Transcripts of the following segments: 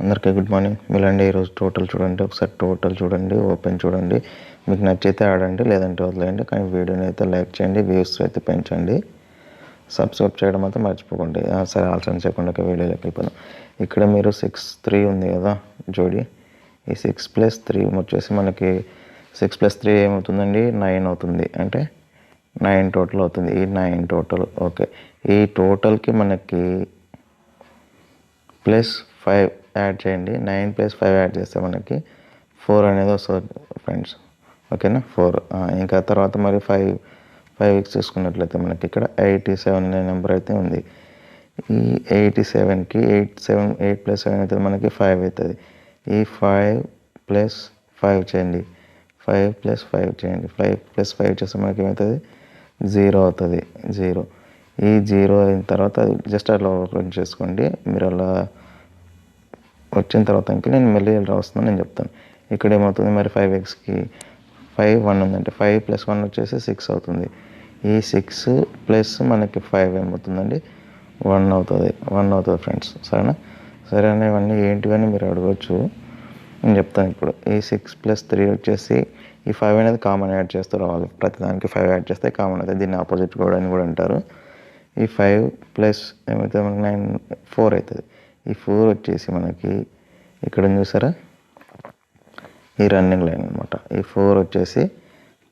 అందరికీ good morning. మీలండి ఈరోజు total చూడండి, ఒకసారి టోటల్ చూడండి, ఓపెన్ చూడండి. మీకు నచ్చితే ఆడండి, లేదంటే వదిలేయండి. కానీ వీడియోని అయితే లైక్ చేయండి, వ్యూస్ అయితే పెంచండి, సబ్స్క్రైబ్ చేయడం అయితే మర్చిపోకండి. సరే ఆలోచన చేయకుండా వీడియోలోకి వెళ్ళిపోయాను. ఇక్కడ మీరు 6-3 ఉంది కదా జోడి, ఈ 6+3 వచ్చేసి మనకి 6+3 ఏమవుతుందండి, 9 అవుతుంది. అంటే 9 టోటల్ అవుతుంది. ఈ 9 టోటల్ ఓకే. ఈ టోటల్కి మనకి +5 యాడ్ చేయండి. 9 + 5 యాడ్ చేస్తే మనకి 4 అనేది వస్తుంది ఫ్రెండ్స్. ఓకేనా, 4. ఇంకా తర్వాత మరి 5 చూసుకున్నట్లయితే మనకి ఇక్కడ 87 అనే నెంబర్ అయితే ఉంది. ఈ 87కి 8 + 7 అవుతుంది, మనకి 5 అవుతుంది. ఈ 5 + 5 చేయండి, 5 + 5 చేయండి. 5 + 5 చేస్తే మనకి ఏమవుతుంది, 0 అవుతుంది. 0. ఈ 0 అయిన తర్వాత జస్ట్ అలా ఓపెన్ చేసుకోండి. మీరు అలా వచ్చిన తర్వాత ఇంకా నేను మళ్ళీ రాస్తున్నాను, నేను చెప్తాను. ఇక్కడ ఏమవుతుంది మరి 5xకి 5 1 ఉందంటే 5 + 1 వచ్చేసి 6 అవుతుంది. ఈ 6 ప్లస్ మనకి 5 ఏమవుతుందండి, 1 అవుతుంది. 1 అవుతుంది ఫ్రెండ్స్. సరేనా? సరే అని ఇవన్నీ ఏంటివని మీరు అడగవచ్చు, నేను చెప్తాను ఇప్పుడు. ఈ 6 + 3 వచ్చేసి ఈ 5 అనేది కామన్ యాడ్ చేస్తూ రావాలి. ప్రతిదానికి 5 యాడ్ చేస్తే కామన్ అవుతుంది. దీన్ని ఆపోజిట్ కూడా అని కూడా అంటారు. ఈ 5 ప్లస్ ఏమవుతుంది మనకి 9 4 అవుతుంది. ఈ 4 వచ్చేసి మనకి ఇక్కడ చూసారా, ఈ రన్నింగ్ లైన్ అనమాట. ఈ 4 వచ్చేసి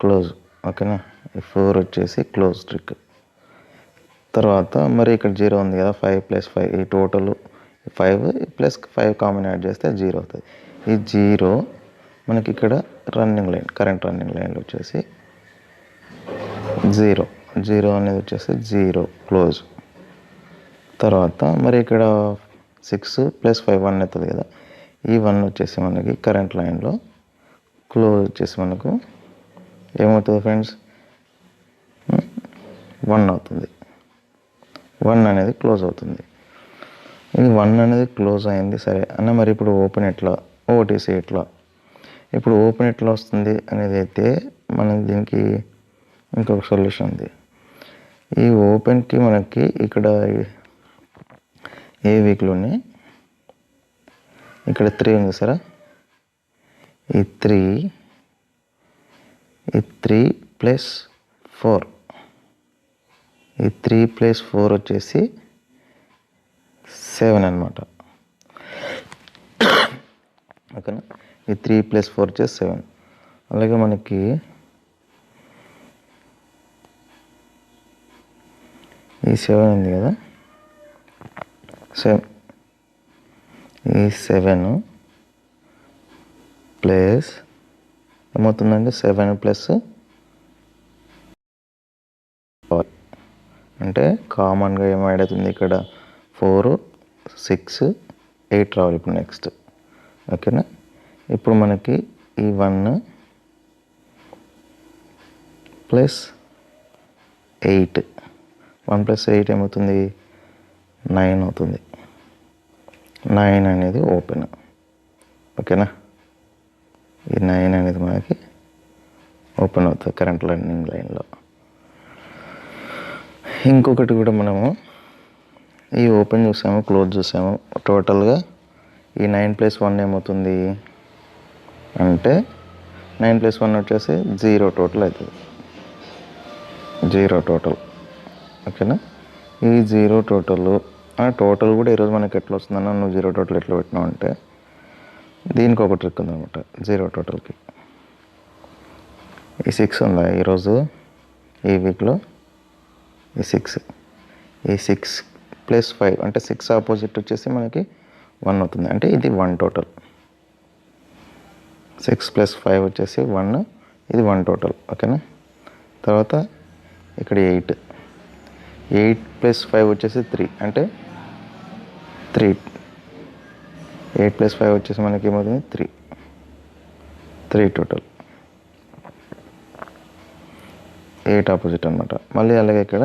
క్లోజ్. ఓకేనా, ఈ 4 వచ్చేసి క్లోజ్ ట్రిక్. తర్వాత మరి ఇక్కడ 0 ఉంది కదా, 5 + 5 ఈ టోటల్ 5 + 5 కామన్ యాడ్ చేస్తే 0 అవుతుంది. ఈ 0 మనకి ఇక్కడ రన్నింగ్ లైన్, కరెంట్ రన్నింగ్ లైన్లో వచ్చేసి 0 అనేది వచ్చేసి 0 క్లోజ్. తర్వాత మరి ఇక్కడ 6 + 5 1 అవుతుంది కదా, ఈ 1 వచ్చేసి మనకి కరెంట్ లైన్లో క్లోజ్ వచ్చేసి మనకు ఏమవుతుంది ఫ్రెండ్స్, 1 అవుతుంది. 1 అనేది క్లోజ్ అవుతుంది. ఇది 1 అనేది క్లోజ్ అయింది. సరే అన్న మరి ఇప్పుడు ఓపెన్ ఎట్లా, ఓటీసీ ఎట్లా? ఇప్పుడు ఓపెన్ ఎట్లా వస్తుంది అనేది అయితే మనం దీనికి ఇంకొక సొల్యూషన్ ఉంది. ఈ ఓపెన్కి మనకి ఇక్కడ ఏ వీక్లోనే ఇక్కడ 3 ఉంది సరే, ఈ 3 + 4, ఈ 3 + 4 వచ్చేసి 7 అనమాట. ఓకేనా, ఈ 3 + 4 వచ్చేసి 7. అలాగే మనకి ఈ 7 ఉంది కదా, 7 ఈ 7 ప్లస్ ఏమవుతుందండి, 7 + 5 అంటే కామన్గా ఏం యాడ్ అవుతుంది ఇక్కడ, 4 6 8 రావాలి ఇప్పుడు నెక్స్ట్. ఓకేనా, ఇప్పుడు మనకి ఈ 1 + 8, 1 + 8 ఏమవుతుంది, 9 అవుతుంది. 9 అనేది ఓపెన్. ఓకేనా, ఈ 9 అనేది మనకి ఓపెన్ అవుతుంది కరెంట్ రన్నింగ్ లైన్లో. ఇంకొకటి కూడా మనము ఈ ఓపెన్ చూసాము, క్లోజ్ చూసాము. టోటల్గా ఈ 9 + 1 ఏమవుతుంది అంటే 9 + 1 వచ్చేసి 0 టోటల్ అవుతుంది. 0 టోటల్. ఓకేనా, ఈ 0 టోటల్ కూడా ఈరోజు మనకి ఎట్లా వస్తుందన్న, నువ్వు 0 టోటల్ ఎట్లా పెట్టినావు అంటే దీనికి ఒక ట్రిక్ ఉందన్నమాట. 0 టోటల్కి ఈ 6 ఉందా ఈరోజు, ఈ వీక్లో ఈ 6 + 5 అంటే 6 ఆపోజిట్ వచ్చేసి మనకి 1 అవుతుంది. అంటే ఇది 1 టోటల్. 6 + 5 వచ్చేసి 1, ఇది 1 టోటల్. ఓకేనా, తర్వాత ఇక్కడ 8 + 5 వచ్చేసి 3, అంటే 3. 8 + 5 వచ్చేసి మనకి ఏమవుతుంది, 3 టోటల్. 8 ఆపోజిట్ అనమాట. మళ్ళీ అలాగే ఇక్కడ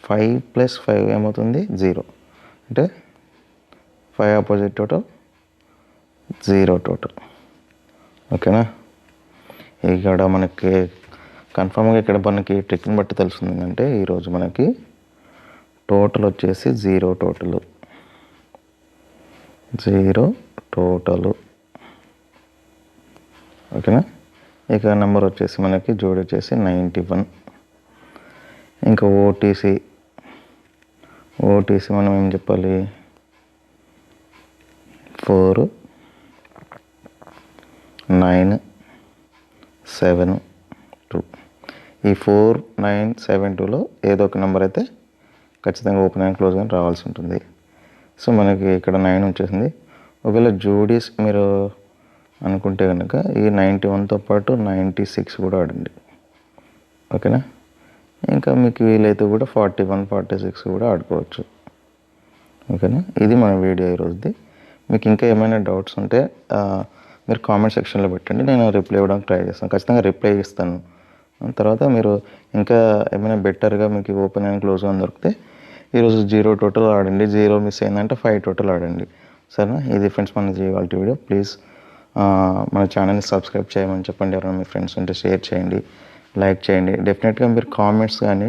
5 + 5 ఏమవుతుంది, 0, అంటే 5 ఆపోజిట్ టోటల్ 0 టోటల్. ఓకేనా, ఇక్కడ మనకి కన్ఫామ్గా ఇక్కడ మనకి ట్రిక్ని బట్టి తెలుస్తుంది అంటే ఈరోజు మనకి టోటల్ వచ్చేసి 0 టోటల్. 0 టోటలు. ఓకేనా. ఇక నెంబర్ వచ్చేసి మనకి జోడి వచ్చేసి 91. ఇంకా ఓటీసీ మనం ఏం చెప్పాలి, 4 9 7 2. ఈ 4 9 7 2లో ఏదో ఒక నెంబర్ అయితే ఖచ్చితంగా ఓపెన్ అండ్ క్లోజ్ కానీ రావాల్సి ఉంటుంది. సో మనకి ఇక్కడ 9 వచ్చేసింది. ఒకవేళ జోడీస్ మీరు అనుకుంటే కనుక ఈ 91తో పాటు 96 కూడా ఆడండి. ఓకేనా. ఇంకా మీకు వీలైతే కూడా 41 46 కూడా ఆడుకోవచ్చు. ఓకేనా. ఇది మన వీడియో ఈరోజుది. మీకు ఇంకా ఏమైనా డౌట్స్ ఉంటే మీరు కామెంట్ సెక్షన్లో పెట్టండి, నేను రిప్లై ఇవ్వడానికి ట్రై చేస్తాను. ఖచ్చితంగా రిప్లై ఇస్తాను. తర్వాత మీరు ఇంకా ఏమైనా బెటర్గా మీకు ఓపెన్ అండ్ క్లోజ్ అని దొరికితే ఈరోజు 0 టోటల్ ఆడండి. 0 మిస్ అయిందంటే 5 టోటల్ ఆడండి. సరేనా. ఇది ఫ్రెండ్స్ మన వాళ్ళ వీడియో. ప్లీజ్ మన ఛానల్ని సబ్స్క్రైబ్ చేయమని చెప్పండి. ఎవరైనా మీ ఫ్రెండ్స్ ఉంటే షేర్ చేయండి, లైక్ చేయండి. డెఫినెట్గా మీరు కామెంట్స్ చేయండి.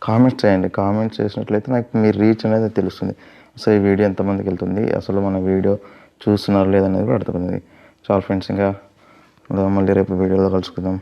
కామెంట్స్ చేసినట్లయితే నాకు మీ రీచ్ అనేది తెలుస్తుంది. సో ఈ వీడియో ఎంతమందికి వెళ్తుంది, అసలు మన వీడియో చూస్తున్నారు లేదనేది కూడా అర్థమవుతుంది. చాలా ఫ్రెండ్స్, ఇంకా మళ్ళీ రేపు వీడియోలో కలుసుకుందాం.